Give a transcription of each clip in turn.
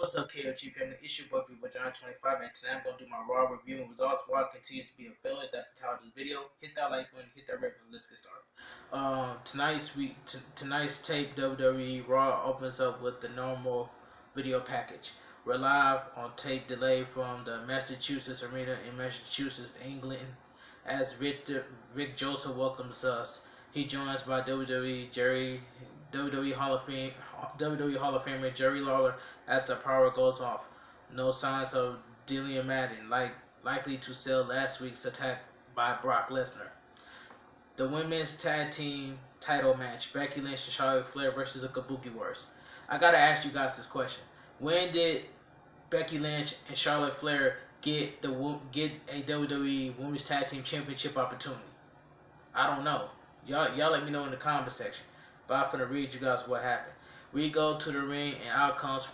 What's up, KOG family? It's your boy, John 25, and today I'm going to do my Raw review and results. Raw continues to be a failure. That's the title of the video. Hit that like button, hit that red button. Let's get started. Tonight's tape WWE Raw opens up with the normal video package. We're live on tape delay from the Massachusetts Arena in Massachusetts, England, as Rick Joseph welcomes us. He joins by WWE Hall of Famer Jerry Lawler as the power goes off. No signs of Dillian Madden, likely to sell last week's attack by Brock Lesnar. The women's tag team title match: Becky Lynch and Charlotte Flair versus the Kabuki Warriors. I gotta ask you guys this question: when did Becky Lynch and Charlotte Flair get a WWE Women's Tag Team Championship opportunity? I don't know. Y'all let me know in the comment section. But I'm gonna read you guys what happened. We go to the ring and out comes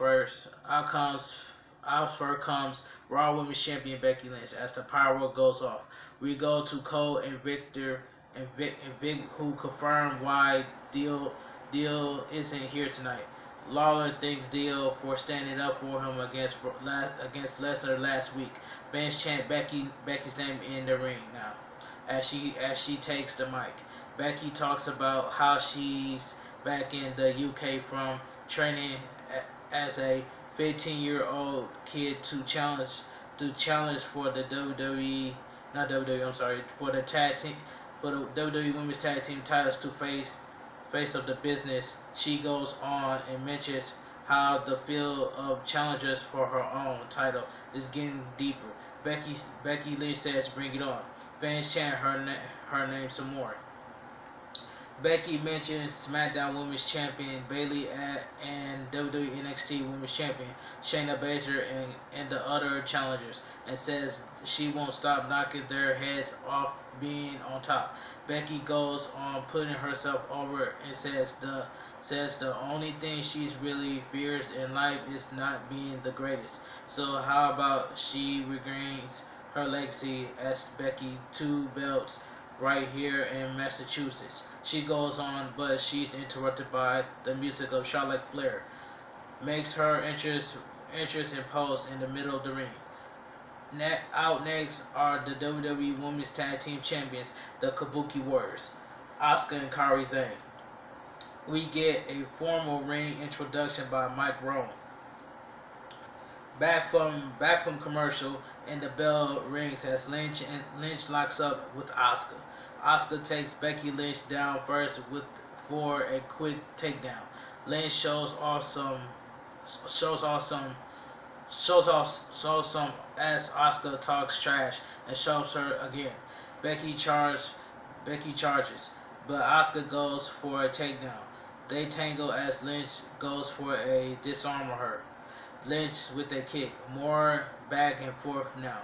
Raw Women's Champion Becky Lynch as the power goes off. We go to Cole and Victor and Vic, who confirm why Deal isn't here tonight. Lawler thanks Deal for standing up for him against Lesnar last week. Fans chant Becky's name in the ring now as she takes the mic. Becky talks about how she's back in the UK from training as a 15-year-old kid to challenge for the WWE Women's Tag Team titles to face of the business. She goes on and mentions how the field of challengers for her own title is getting deeper. Becky Lynch says, "Bring it on." Fans chant her name some more. Becky mentions SmackDown Women's Champion Bayley and WWE NXT Women's Champion Shayna Baszler and the other challengers, and says she won't stop knocking their heads off being on top. Becky goes on putting herself over and says the only thing she's really fears in life is not being the greatest. So how about she regains her legacy as Becky 2 belts right here in Massachusetts. She goes on, but she's interrupted by the music of Charlotte Flair. Makes her entrance and pose in the middle of the ring. Out next are the WWE Women's Tag Team Champions, the Kabuki Warriors, Asuka and Kairi Sane. We get a formal ring introduction by Mike Rowan. Back from commercial, and the bell rings as Lynch locks up with Asuka. Asuka takes Becky Lynch down first for a quick takedown. Lynch shows off some as Asuka talks trash and shoves her again. Becky charges, but Asuka goes for a takedown. They tangle as Lynch goes for a disarm her. Lynch with a kick. More back and forth now.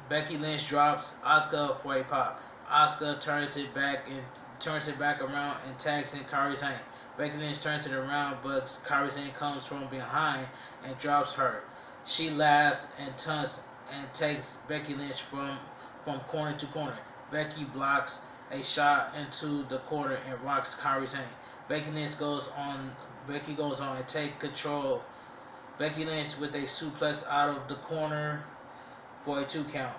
Becky Lynch drops Asuka for a pop. Asuka turns it back around and tags in Kairi Sane. Becky Lynch turns it around, but Kairi Sane comes from behind and drops her. She laughs and taunts and takes Becky Lynch from corner to corner. Becky blocks a shot into the corner and rocks Kairi Sane. Becky goes on and take control. Becky Lynch with a suplex out of the corner for a 2 count.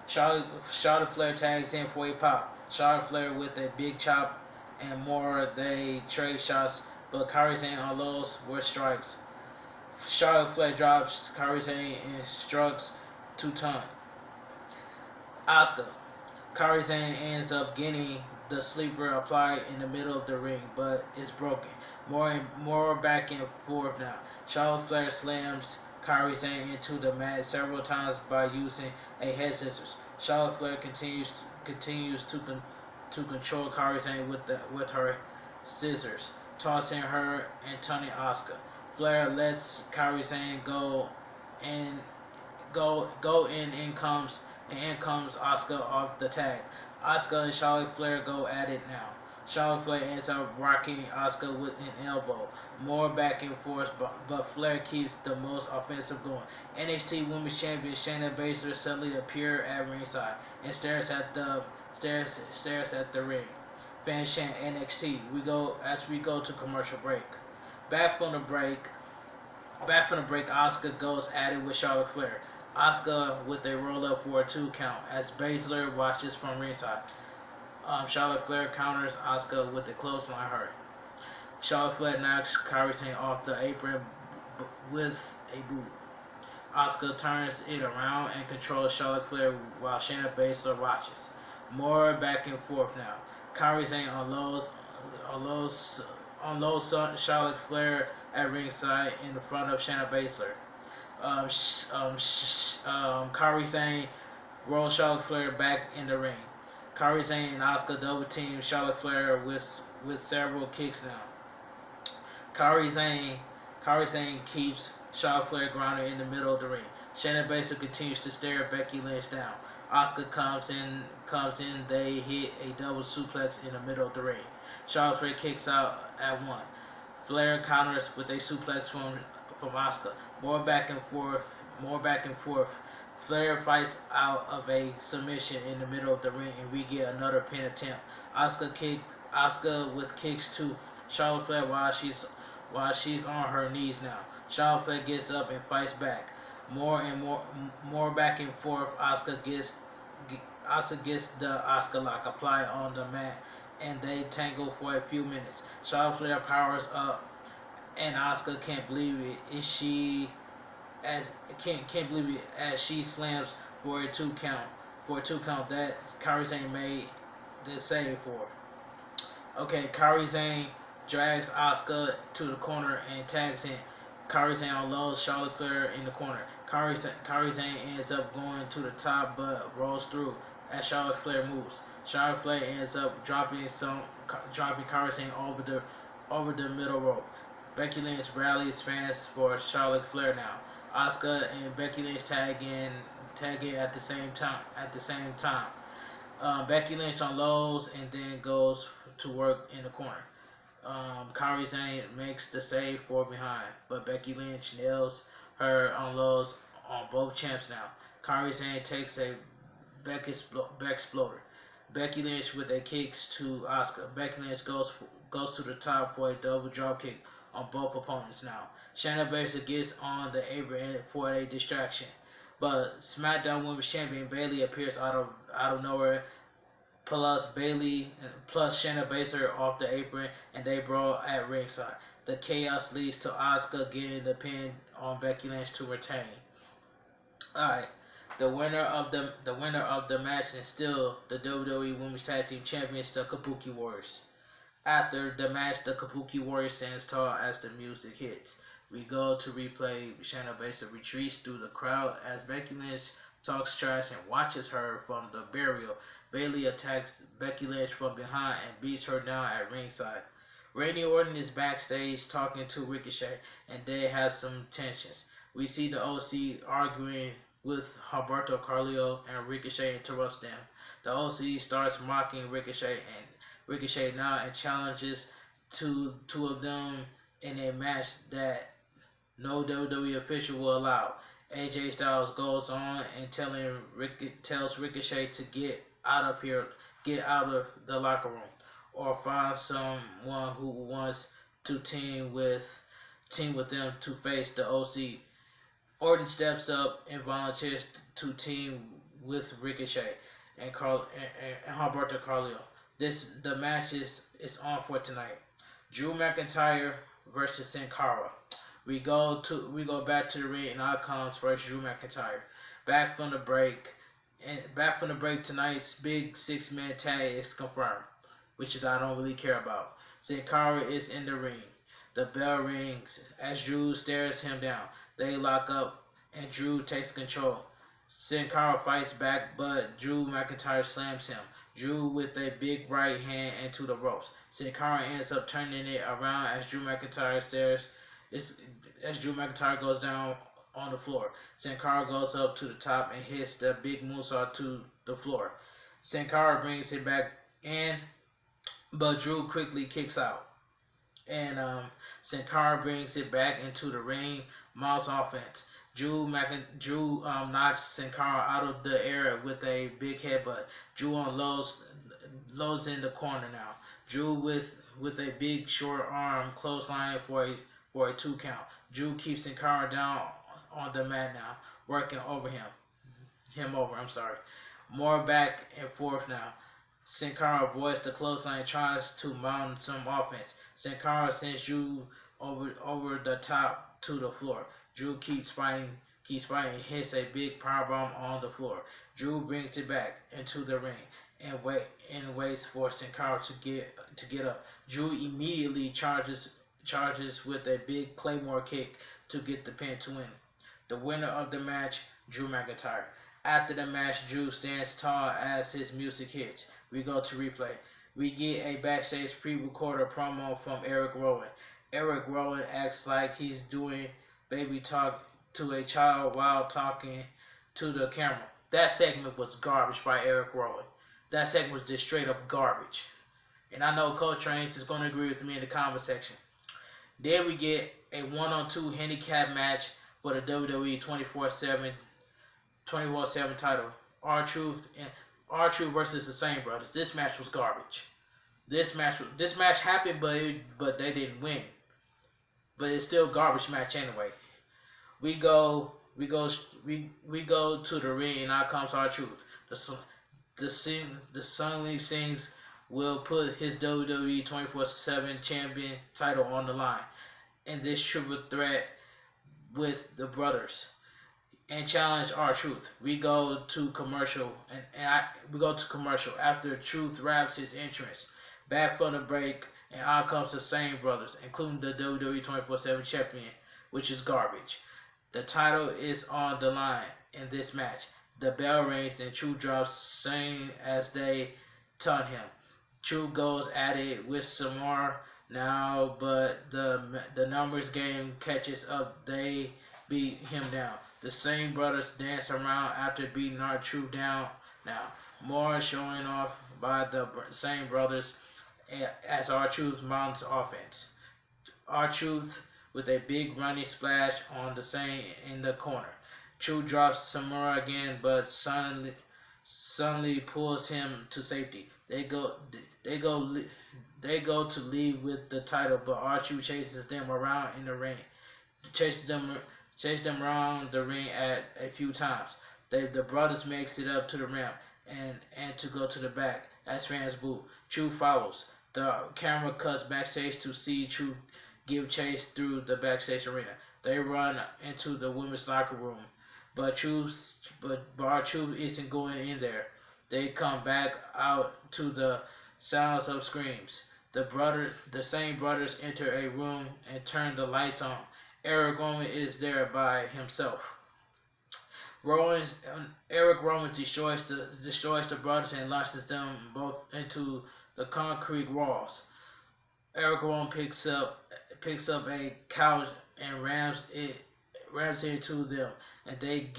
Charlotte Flair tags in for a pop. Charlotte Flair with a big chop and more. They trade shots, but Kairi Sane unloads with strikes. Charlotte Flair drops Kairi Sane and strikes to taunt Asuka. Kairi Sane ends up getting the sleeper applied in the middle of the ring, but it's broken. More back and forth now. Charlotte Flair slams Kairi Sane into the mat several times by using a head scissors. Charlotte Flair continues to control Kairi Sane with her scissors, tossing her and turning Asuka. Flair lets Kairi Sane go in comes Asuka off the tag. Asuka and Charlotte Flair go at it now. Charlotte Flair ends up rocking Asuka with an elbow. More back and forth, but Flair keeps the most offensive going. NXT Women's Champion Shayna Baszler suddenly appears at ringside and stares at the ring. Fans chant NXT. We go to commercial break. Back from the break, Back from the break, Asuka goes at it with Charlotte Flair. Asuka with a roll up for a 2 count as Baszler watches from ringside. Charlotte Flair counters Asuka with a clothesline her. Charlotte Flair knocks Kairi Sane off the apron with a boot. Asuka turns it around and controls Charlotte Flair while Shayna Baszler watches. More back and forth now. Kairi Sane unloads Charlotte Flair at ringside in front of Shayna Baszler. Kairi Sane rolls Charlotte Flair back in the ring. Kairi Sane and Asuka double team Charlotte Flair with several kicks now. Kairi Sane keeps Charlotte Flair grounded in the middle of the ring. Shayna Baszler continues to stare Becky Lynch down. Asuka comes in. They hit a double suplex in the middle of the ring. Charlotte Flair kicks out at 1. Flair counters with a suplex from Asuka. More back and forth. Flair fights out of a submission in the middle of the ring, and we get another pin attempt. Asuka with kicks to Charlotte Flair while she's on her knees now. Charlotte Flair gets up and fights back. More back and forth. Asuka gets the Asuka lock applied on the mat, and they tangle for a few minutes. Charlotte Flair powers up, and Asuka can't believe it. Can't believe it as she slams for a 2 count. That Kairi Sane made the save for. Okay, Kairi Sane drags Asuka to the corner and tags in. Kairi Sane unloads Charlotte Flair in the corner. Kairi Sane ends up going to the top but rolls through as Charlotte Flair moves. Charlotte Flair ends up dropping Kairi Sane over the middle rope. Becky Lynch rallies fans for Charlotte Flair now. Asuka and Becky Lynch tag in at the same time. Becky Lynch unloads and then goes to work in the corner. Kairi Sane makes the save for behind, but Becky Lynch nails her unloads on both champs now. Kairi Sane takes a back exploder. Becky Lynch with a kicks to Asuka. Becky Lynch goes to the top for a double drop kick on both opponents now. Shayna Baszler gets on the apron for a distraction, but SmackDown Women's Champion Bayley appears out of nowhere. Plus Shayna Baszler off the apron, and they brawl at ringside. The chaos leads to Asuka getting the pin on Becky Lynch to retain. Alright, the winner of the match is still the WWE Women's Tag Team Champions, the Kabuki Warriors. After the match, the Kabuki Warriors stands tall as the music hits. We go to replay. Shayna Baszler retreats through the crowd as Becky Lynch talks trash and watches her from the burial. Bayley attacks Becky Lynch from behind and beats her down at ringside. Randy Orton is backstage talking to Ricochet, and they have some tensions. We see the OC arguing with Humberto, Carrillo, and Ricochet interrupts them. The OC starts mocking Ricochet now and challenges two of them in a match that no WWE official will allow. AJ Styles goes on and tells Ricochet to get out of the locker room, or find someone who wants to team with them to face the OC. Orton steps up and volunteers to team with Ricochet and Humberto Carrillo. The match is on for tonight. Drew McIntyre versus Sin Cara. We go back to the ring, and out comes first Drew McIntyre. Back from the break, tonight's big 6-man tag is confirmed, which is I don't really care about. Sin Cara is in the ring. The bell rings as Drew stares him down. They lock up, and Drew takes control. Sin Cara fights back, but Drew McIntyre slams him. Drew with a big right hand into the ropes. Sin Cara ends up turning it around as Drew McIntyre goes down on the floor. Sin Cara goes up to the top and hits the big moonsault to the floor. Sin Cara brings it back in, but Drew quickly kicks out. And Sin Cara brings it back into the ring. Mouse offense. Drew knocks Sin Cara out of the air with a big headbutt. Drew unloads in the corner now. Drew with a big short arm clothesline for a 2 count. Drew keeps Sin Cara down on the mat now, working over him. I'm sorry. More back and forth now. Sin Cara avoids the clothesline and tries to mount some offense. Sin Cara sends Drew over the top to the floor. Drew keeps fighting, hits a big powerbomb on the floor. Drew brings it back into the ring and waits for Sin Cara to get up. Drew immediately charges with a big Claymore kick to get the pin to win. The winner of the match, Drew McIntyre. After the match, Drew stands tall as his music hits. We go to replay. We get a backstage pre-recorded promo from Erick Rowan. Erick Rowan acts like he's doing baby talk to a child while talking to the camera. That segment was garbage by Erick Rowan. That segment was just straight up garbage. And I know Coach Reigns is going to agree with me in the comment section. Then we get a 1-on-2 handicap match for the WWE 24/7 title. R-Truth versus the Same Brothers. This match was garbage. This match happened, but they didn't win. But it's still a garbage match anyway. We go to the ring, and out comes R-Truth. The song sings will put his WWE 24/7 champion title on the line in this triple threat with the brothers and challenge R-Truth. We go to commercial after Truth wraps his entrance. Back from the break, and out comes the Same Brothers, including the WWE 24/7 champion, which is garbage. The title is on the line in this match. The bell rings and Truth drops Sane as they taunt him. Truth goes at it with some more now, but the numbers game catches up. They beat him down. The Same Brothers dance around after beating R-Truth down. Now, more showing off by the Same Brothers as R-Truth mounts offense. R-Truth with a big running splash on the Same in the corner. Truth drops Samura again, but suddenly pulls him to safety. They go to lead with the title, but R-Truth chases them around in the ring. Chases them around the ring at a few times. The brothers makes it up to the ramp and to go to the back as fans boo. Truth follows. The camera cuts backstage to see Truth give chase through the backstage arena. They run into the women's locker room, but R-Truth isn't going in there. They come back out to the sounds of screams. The Same Brothers enter a room and turn the lights on. Erick Rowan is there by himself. Erick Rowan destroys the brothers and launches them both into the concrete walls. Erick Rowan picks up a couch and rams into them, and they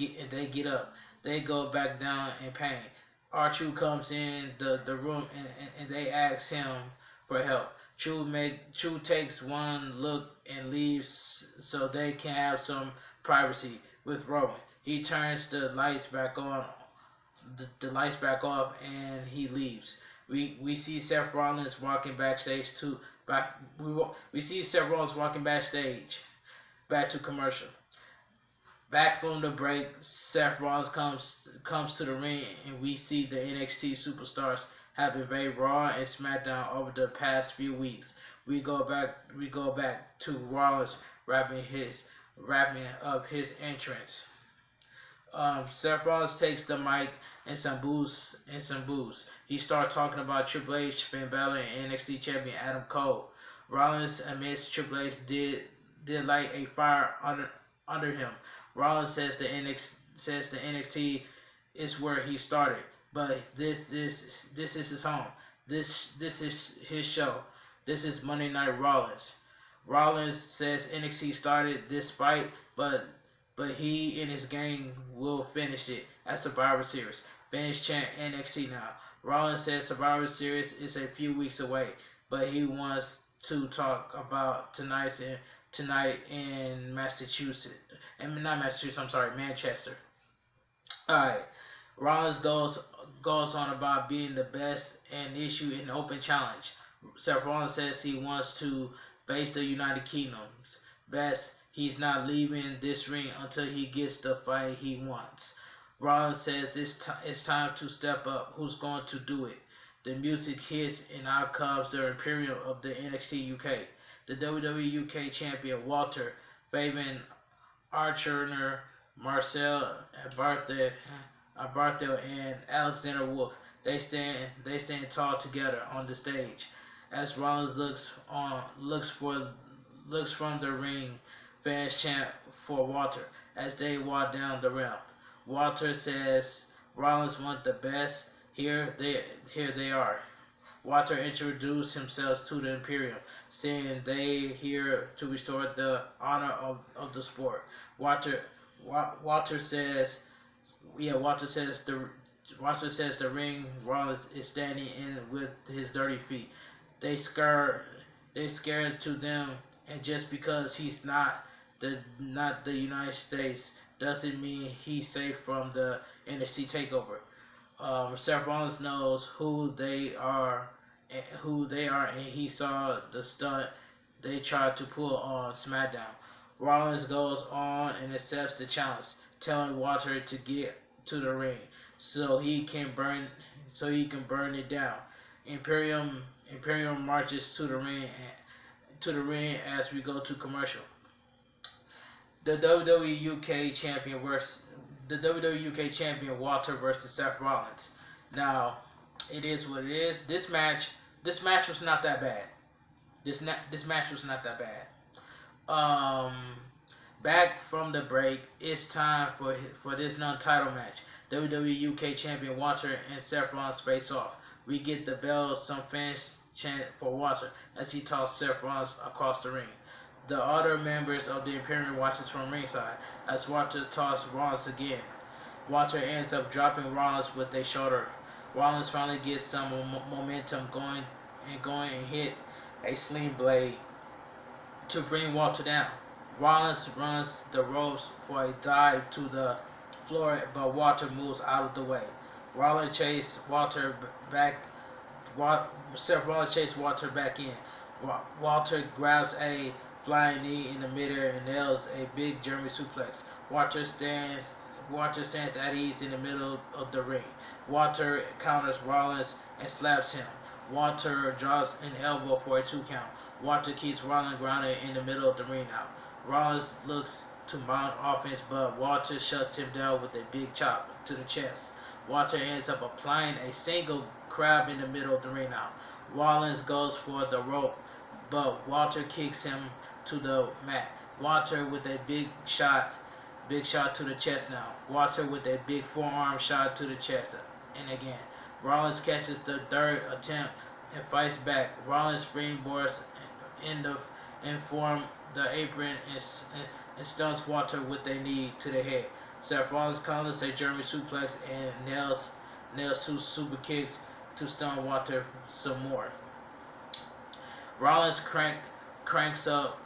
get up. They go back down in pain. R-Truth comes in the room and they ask him for help. Truth takes one look and leaves so they can have some privacy with Rowan. He turns the lights back on, and he leaves. We see Seth Rollins walking backstage we see Seth Rollins walking backstage back to commercial. Back from the break, Seth Rollins comes to the ring, and we see the NXT superstars have invaded Raw and SmackDown over the past few weeks. We go back to Rollins wrapping up his entrance. Seth Rollins takes the mic and some boos. He starts talking about Triple H, Finn Balor, and NXT champion Adam Cole. Rollins admits Triple H did light a fire under him. Rollins says the NXT is where he started, but this is his home. This is his show. This is Monday Night Rollins. Rollins says NXT started this fight, but he and his gang will finish it at Survivor Series. Fans chant NXT now. Rollins says Survivor Series is a few weeks away, but he wants to talk about tonight in Massachusetts. And not Massachusetts, I'm sorry, Manchester. Alright. Rollins goes on about being the best and issue an open challenge. Seth Rollins says he wants to face the United Kingdom's best. he's not leaving this ring until he gets the fight he wants. Rollins says it's time to step up. Who's going to do it? The music hits and out comes the Imperium of the NXT UK. The WWE UK champion Walter, Fabian Archer, Marcel Barthel, and Alexander Wolf. They stand tall together on the stage as Rollins looks from the ring. Fans chant for Walter as they walk down the ramp. Walter says Rollins want the best. Here they are. Walter introduced himself to the Imperium, saying they here to restore the honor of the sport. Walter says the ring Rollins is standing in with his dirty feet. They scared to them, and just because he's not the United States doesn't mean he's safe from the NXT takeover. Seth Rollins knows who they are, and he saw the stunt they tried to pull on SmackDown. Rollins goes on and accepts the challenge, telling Walter to get to the ring so he can burn it down. Imperium marches to the ring as we go to commercial. The WWE UK champion Walter versus Seth Rollins. Now, it is what it is. This match was not that bad. This match was not that bad. Back from the break, it's time for this non-title match. WWE UK champion Walter and Seth Rollins face off. We get the bell. Some fans chant for Walter as he tosses Seth Rollins across the ring. The other members of the Imperium watches from ringside as Walter tosses Rollins again. Walter ends up dropping Rollins with a shoulder. Rollins finally gets some momentum going and hit a sling blade to bring Walter down. Rollins runs the ropes for a dive to the floor, but Walter moves out of the way. Rollins chases Walter back. Seth Rollins chases Walter back in. Walter grabs a flying knee in the midair and nails a big German suplex. Walter stands at ease in the middle of the ring. Walter counters Rollins and slaps him. Walter draws an elbow for a 2 count. Walter keeps Rollins grounded in the middle of the ring now. Rollins looks to mount offense, but Walter shuts him down with a big chop to the chest. Walter ends up applying a single crab in the middle of the ring now. Rollins goes for the rope, but Walter kicks him to the mat. Walter with a big shot to the chest now. Walter with a big forearm shot to the chest. And again, Rollins catches the third attempt and fights back. Rollins springboards and form the apron and stuns Walter with a knee to the head. Seth Rollins counters a German suplex and nails 2 super kicks to stun Walter some more. Rollins cranks up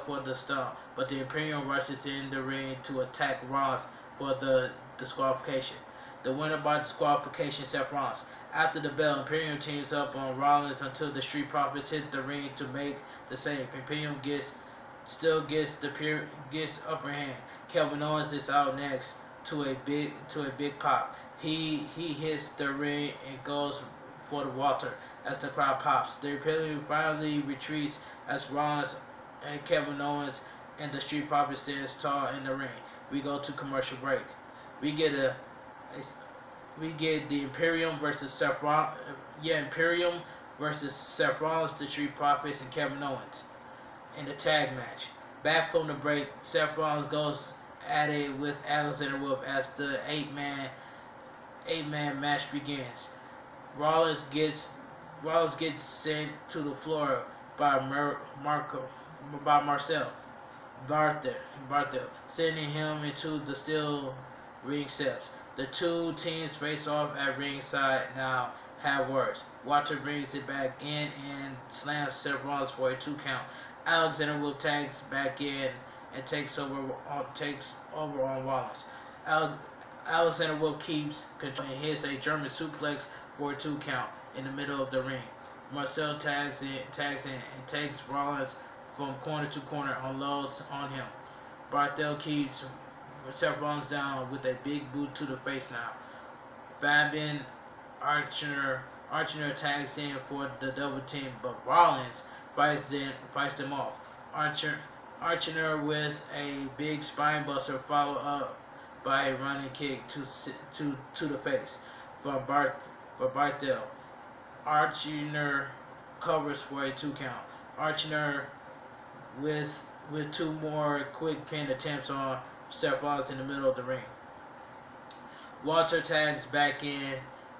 for the stomp, but the Imperium rushes in the ring to attack Rollins for the disqualification. The winner by disqualification, Seth Rollins. After the bell, Imperium teams up on Rollins until the Street Profits hit the ring to make the save. Imperium gets upper hand. Kevin Owens is out next to a big pop. He hits the ring and goes for the Walter as the crowd pops. The Imperium finally retreats as Rollins and Kevin Owens and the Street Profits stands tall in the ring. We go to commercial break. We get the Imperium versus Seth Rollins. Imperium versus Seth Rollins, the Street Profits, and Kevin Owens in the tag match. Back from the break, Seth Rollins goes at it with Alexander Wolf as the eight-man match begins. Rollins gets sent to the floor by Marcel Barthel, sending him into the steel ring steps. The two teams face off at ringside now have words. Walter brings it back in and slams Seth Rollins for a 2 count. Alexander Wolf tags back in and takes over on Rollins. Alexander Wolf keeps control and hits a German suplex for a 2 count in the middle of the ring. Marcel tags in and takes Rollins from corner to corner, unloads on him. Barthel keeps Seth Rollins down with a big boot to the face now. Fabian Archer tags in for the double team, but Rollins fights them off. Archer with a big spine buster followed up by a running kick to the face from Barthel. Archer covers for a 2 count. Archer with 2 more quick pin attempts on Seth Rollins in the middle of the ring. Walter tags back in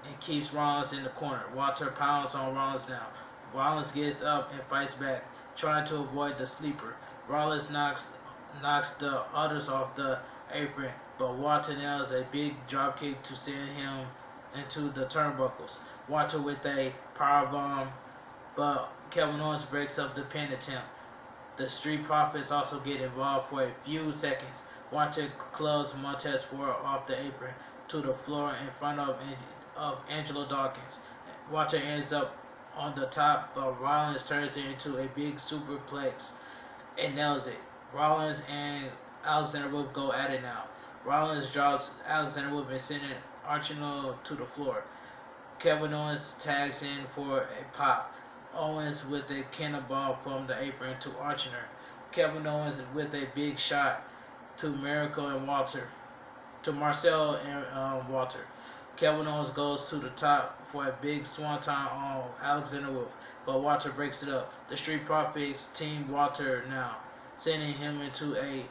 and keeps Rollins in the corner. Walter pounds on Rollins now. Rollins gets up and fights back, trying to avoid the sleeper. Rollins knocks the others off the apron, but Walter nails a big dropkick to send him into the turnbuckles. Walter with a powerbomb, but Kevin Owens breaks up the pin attempt. The Street Profits also get involved for a few seconds. Walter clubs Montez Ford off the apron to the floor in front of Angelo Dawkins. Walter ends up on the top, but Rollins turns it into a big superplex and nails it. Rollins and Alexander Wolf go at it now. Rollins drops Alexander Wolf and sending Archer to the floor. Kevin Owens tags in for a pop. Owens with a cannonball from the apron to Archer. Kevin Owens with a big shot to Marcel and Walter. Kevin Owens goes to the top for a big swanton on Alexander Wolf, but Walter breaks it up. The Street Profits team Walter now, sending him into a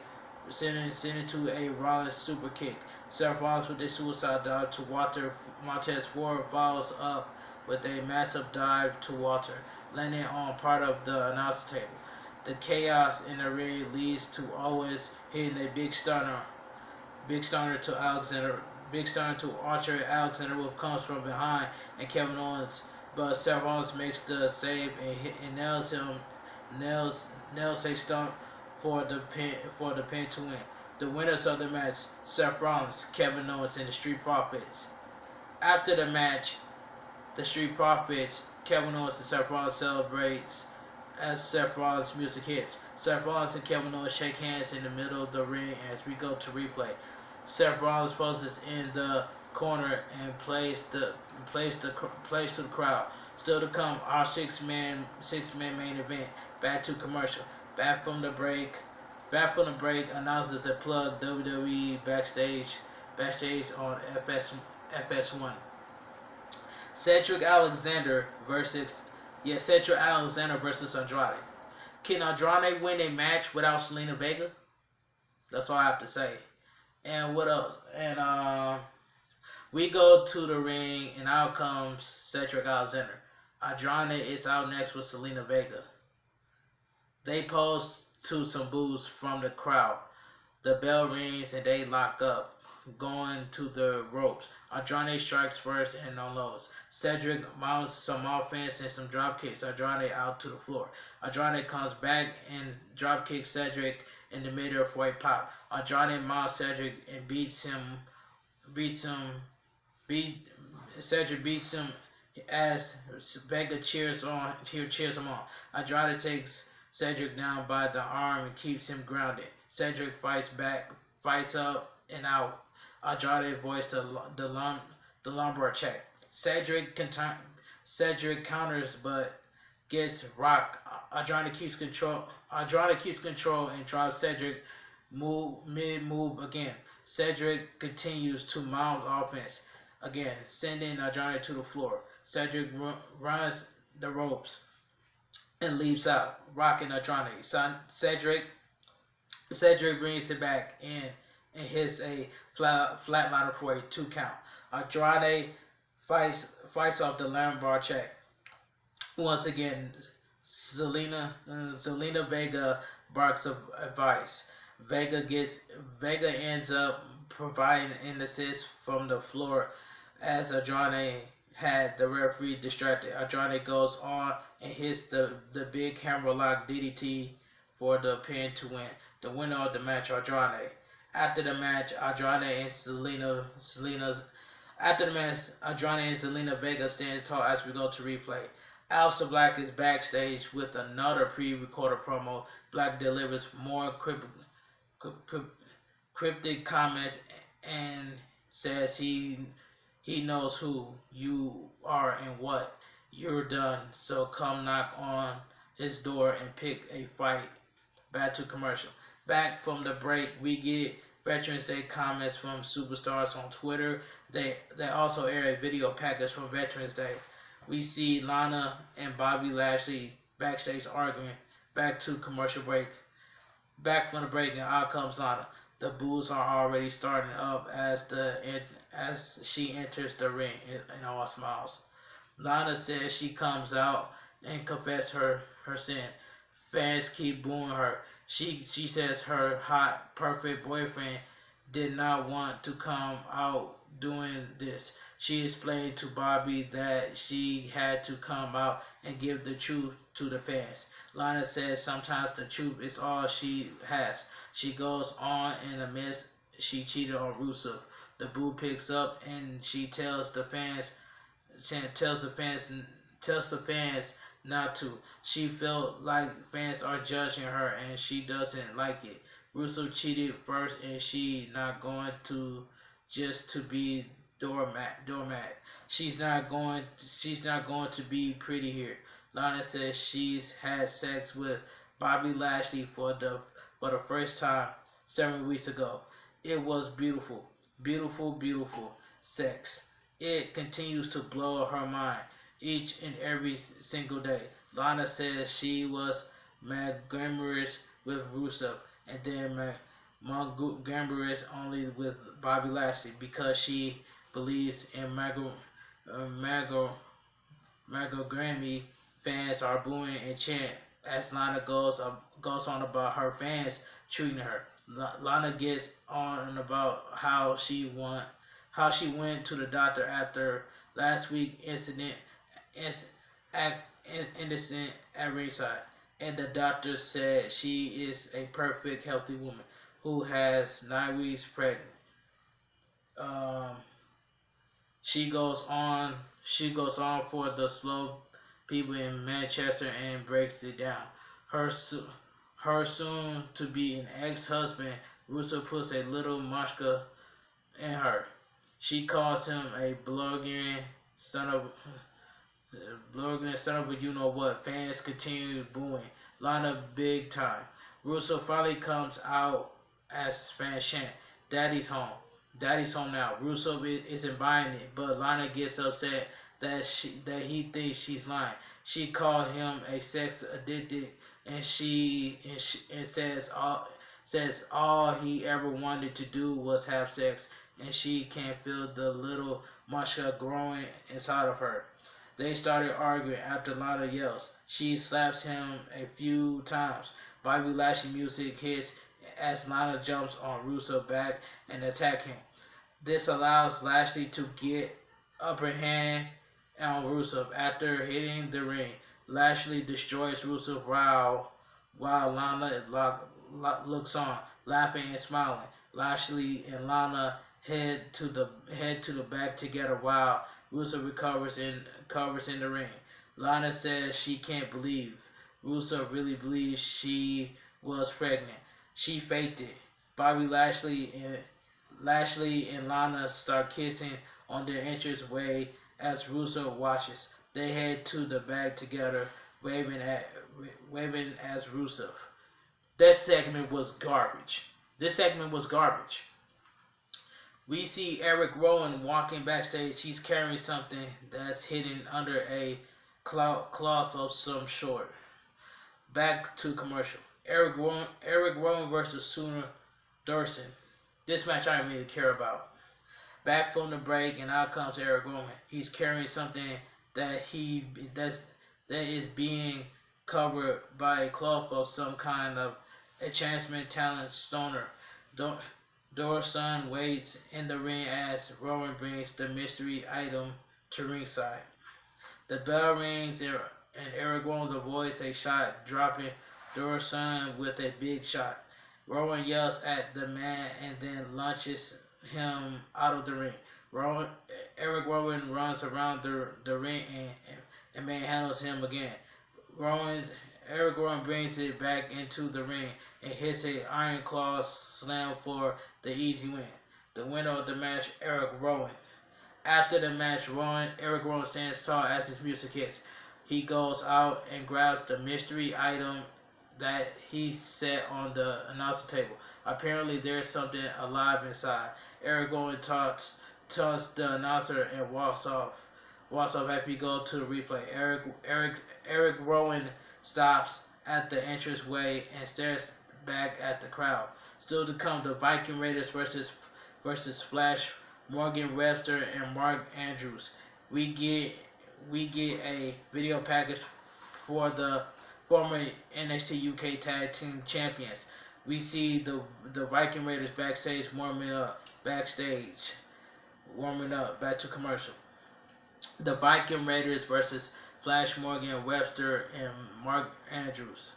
Rollins super kick. Seth Rollins with a suicide dive to Walter. Montez Ford follows up with a massive dive to Walter, landing on part of the announcer table. The chaos in the ring leads to Owens hitting a big stunner to Alexander. Big stunner to Archer. Alexander Wolf comes from behind and Kevin Owens, but Seth Rollins makes the save and nails a stump for the pin to win. The winners of the match: Seth Rollins, Kevin Owens, and the Street Profits. After the match, the Street Profits, Kevin Owens, and Seth Rollins celebrates as Seth Rollins' music hits. Seth Rollins and Kevin Owens shake hands in the middle of the ring as we go to replay. Seth Rollins poses in the corner and plays to the crowd. Still to come, our six-man main event. Back to commercial. Back from the break, announcers that plug WWE backstage on FS1. Cedric Alexander versus Andrade. Can Andrade win a match without Zelina Vega? That's all I have to say. And what else? And we go to the ring, and out comes Cedric Alexander. Andrade is out next with Zelina Vega. They pose to some boos from the crowd. The bell rings and they lock up, going to the ropes. Andrade strikes first and unloads. Cedric mounts some offense and some drop kicks Andrade out to the floor. Andrade comes back and drop kicks Cedric in the middle for a pop. Andrade mounts Cedric and Cedric beats him as Vega cheers him on. Andrade takes Cedric down by the arm and keeps him grounded. Cedric fights up and out. Andrade avoids the lumbar check. Cedric counters but gets rocked. Andrade keeps control and drives Cedric mid-move again. Cedric continues to mount offense again, sending Andrade to the floor. Cedric runs the ropes and leaps out, rocking Andrade. Cedric brings it back in and hits a flatliner for a 2 count. Andrade fights off the lumbar check. Once again, Zelina Vega barks advice. Vega ends up providing an assist from the floor as Andrade had the referee distracted. Andrade goes on and hits the big hammerlock DDT for the pin to win. The winner of the match, Andrade. After the match, Andrade and Zelina Vega stand tall as we go to replay. Aleister Black is backstage with another pre-recorded promo. Black delivers more cryptic comments and says he knows who you are and what you're done. So come knock on his door and pick a fight. Back to commercial. Back from the break, we get Veterans Day comments from superstars on Twitter. They also air a video package from Veterans Day. We see Lana and Bobby Lashley backstage arguing. Back to commercial break. Back from the break, and out comes Lana. The boos are already starting up as she enters the ring in all smiles. Lana says she comes out and confesses her sin. Fans keep booing her. She says her hot, perfect boyfriend did not want to come out doing this. She explained to Bobby that she had to come out and give the truth to the fans. Lana says sometimes the truth is all she has. She goes on and admits she cheated on Rusev. The boo picks up and she tells the fans not to. She felt like fans are judging her and she doesn't like it. Rusev cheated first and she not going to just to be doormat. She's not going to be pretty here. Lana says she's had sex with Bobby Lashley for the first time 7 weeks ago. It was beautiful sex. It continues to blow her mind each and every single day. Lana says she was monogamous with Rusev and then monogamous only with Bobby Lashley because she believes in monogamy. Fans are booing and chanting as Lana goes on about her fans treating her. Lana gets on about how she went to the doctor after last week's incident at ringside, and the doctor said she is a perfect, healthy woman who has 9 weeks pregnant. She goes on for the slow people in Manchester and breaks it down. Her soon to be an ex-husband, Russo puts a little mashka in her. She calls him a blogging son of a you know what. Fans continue booing Lana big time. Russo finally comes out as fans chant, "Daddy's home. Daddy's home now." Russo isn't buying it, but Lana gets upset that he thinks she's lying. She called him a sex addicted, and says all he ever wanted to do was have sex, and she can feel the little Masha growing inside of her. They started arguing after Lana yells. She slaps him a few times. Bobby Lashley music hits as Lana jumps on Rusev back and attack him. This allows Lashley to get upper hand on Rusev. After hitting the ring, Lashley destroys Rusev while Lana looks on, laughing and smiling. Lashley and Lana head to the back together while Rusev recovers in the ring. Lana says she can't believe Rusev really believes she was pregnant. She faked it. Bobby Lashley and Lana start kissing on their entranceway as Rusev watches. They head to the back together, waving as Rusev. That segment was garbage. We see Erick Rowan walking backstage. He's carrying something that's hidden under a cloth of some sort. Back to commercial. Erick Rowan versus Dursun. This match I don't really care about. Back from the break, and out comes Erick Rowan. He's carrying something that is being covered by a cloth of some kind of enchantment talent stoner. Dursun waits in the ring as Rowan brings the mystery item to ringside. The bell rings and Erick Rowan avoids a shot, dropping Dursun with a big shot. Rowan yells at the man and then launches him out of the ring. Erick Rowan runs around the ring and manhandles him again. Rowan, Erick Rowan brings it back into the ring and hits a Iron Claw slam for the easy win. The winner of the match, Erick Rowan. After the match, Erick Rowan stands tall as his music hits. He goes out and grabs the mystery item that he set on the announcer table. Apparently, there's something alive inside. Erick Rowan taunts the announcer and walks off. After we go to the replay. Erick Rowan stops at the entranceway and stares back at the crowd. Still to come, the Viking Raiders versus Flash Morgan Webster and Mark Andrews. We get a video package for the former NXT UK Tag Team Champions. We see the Viking Raiders backstage warming up. Back to commercial. The Viking Raiders versus Flash Morgan Webster and Mark Andrews.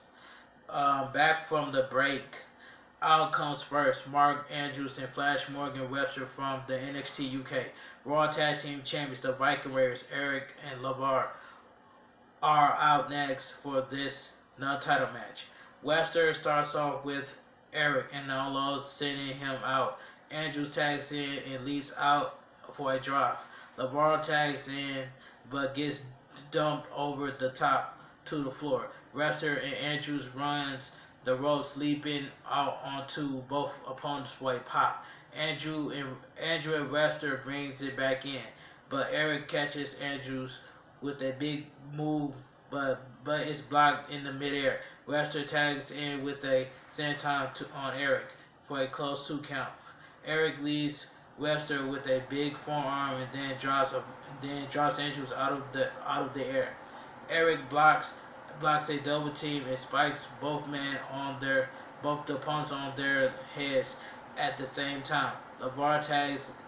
Back from the break. Out comes first Mark Andrews and Flash Morgan Webster from the NXT UK Raw Tag Team Champions. The Viking Raiders, Eric and LeVar, are out next for this non-title match. Webster starts off with Eric and unloads, sending him out. Andrews tags in and leaps out for a drop. LeVar tags in but gets dumped over the top to the floor. Webster and Andrews runs the ropes, leaping out onto both opponents for a pop. Andrew and Webster brings it back in, but Eric catches Andrews with a big move, but it's blocked in the midair. Webster tags in with a senton on Eric for a close 2 count. Eric leads Webster with a big forearm and then drops Andrews out of the air. Eric blocks a double team and spikes both the opponents on their heads at the same time. LeVar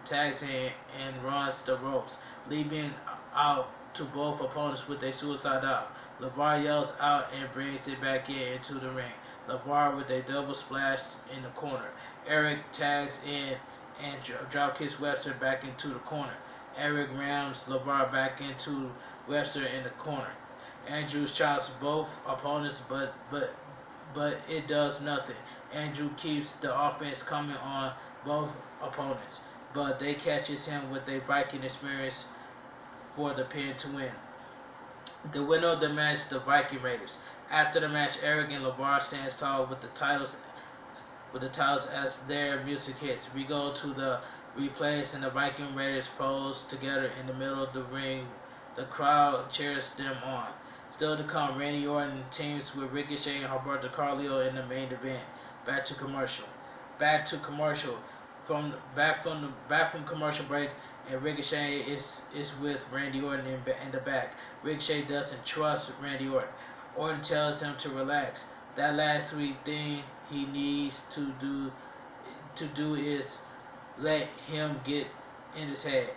tags in and runs the ropes, leaping out to both opponents with a suicide dive. LeVar yells out and brings it back into the ring. LeVar with a double splash in the corner. Eric tags in and drop kicks Webster back into the corner. Eric rams LeVar back into Webster in the corner. Andrews chops both opponents, but it does nothing. Andrew keeps the offense coming on both opponents, but they catches him with a Viking experience for the pin to win. The winner of the match, the Viking Raiders. After the match, Eric and LeVar stands tall with the titles as their music hits. We go to the replays and the Viking Raiders pose together in the middle of the ring. The crowd cheers them on. Still to come, Randy Orton teams with Ricochet and Humberto Carrillo in the main event. Back to commercial. From commercial break, and Ricochet is with Randy Orton in the back. Ricochet doesn't trust Randy Orton. Orton tells him to relax. That last week thing he needs to do is let him get in his head.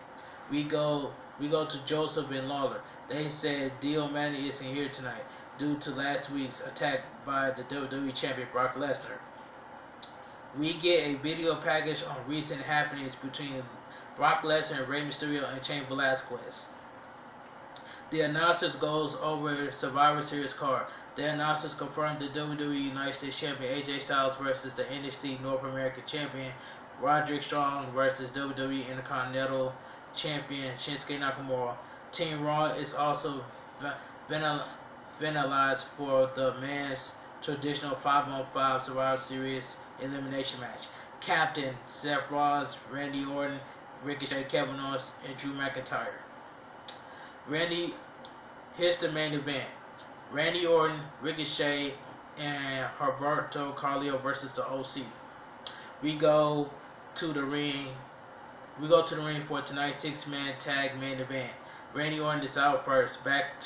We go to Joseph and Lawler. They said Dio Manny isn't here tonight due to last week's attack by the WWE Champion Brock Lesnar. We get a video package on recent happenings between Brock Lesnar and Rey Mysterio and Cain Velasquez. The announcers goes over Survivor Series card. The announcers confirmed the WWE United States Champion AJ Styles versus the NXT North American Champion Roderick Strong versus WWE Intercontinental Champion Shinsuke Nakamura. Team Raw is also finalized for the men's traditional 5-on-5 Survivor Series elimination match. Captain Seth Rollins, Randy Orton, Ricochet, Kevin Owens, and Drew McIntyre. Here's the main event. Randy Orton, Ricochet, and Humberto Carrillo versus the OC. We go to the ring for tonight's 6-man tag main event. Randy Orton is out first. Back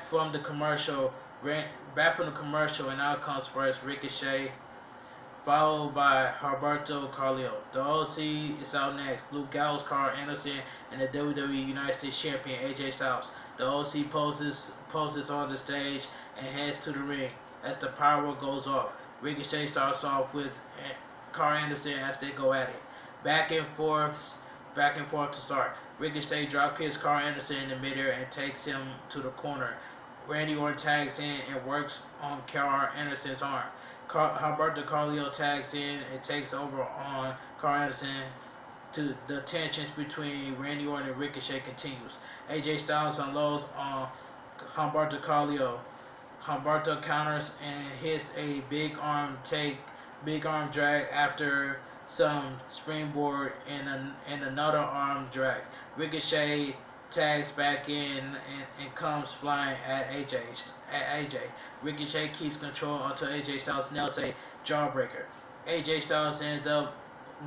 from the commercial, and out comes first Ricochet, followed by Humberto Carrillo. The OC is out next. Luke Gallows, Carl Anderson, and the WWE United States Champion AJ Styles. The OC poses on the stage and heads to the ring. As the power goes off, Ricochet starts off with Carl Anderson as they go at it. Back and forth back and forth to start. Ricochet drop kicks Carl Anderson in the midair and takes him to the corner. Randy Orton tags in and works on Carl Anderson's arm. Humberto Carrillo tags in and takes over on Carl Anderson. To the tensions between Randy Orton and Ricochet continues. AJ Styles unloads on Humberto Carrillo. Humberto counters and hits a big arm drag after some springboard and another arm drag. Ricochet tags back in and comes flying at AJ. Ricochet keeps control until AJ Styles nails a jawbreaker. AJ Styles ends up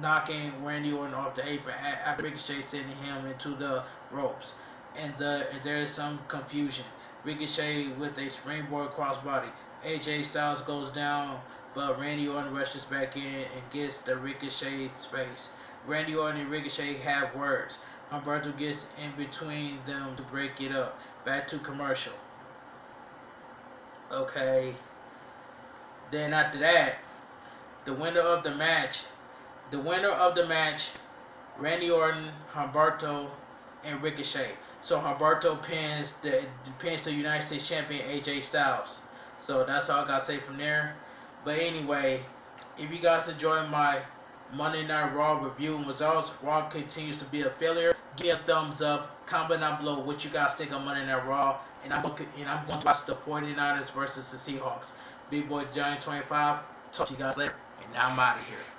knocking Randy Orton off the apron after Ricochet sending him into the ropes. And there is some confusion. Ricochet with a springboard crossbody. AJ Styles goes down, but Randy Orton rushes back in and gets the Ricochet space. Randy Orton and Ricochet have words. Humberto gets in between them to break it up. Back to commercial. Okay. Then after that, the winner of the match, Randy Orton, Humberto, and Ricochet. So Humberto pins the United States champion AJ Styles. So that's all I gotta say from there. But anyway, if you guys enjoy my Monday Night Raw review and results, Raw continues to be a failure. Give me a thumbs up. Comment down below what you guys think of Monday Night Raw. And I'm going to watch the 49ers versus the Seahawks. Big Boy Johnny 25. Talk to you guys later. And now I'm out of here.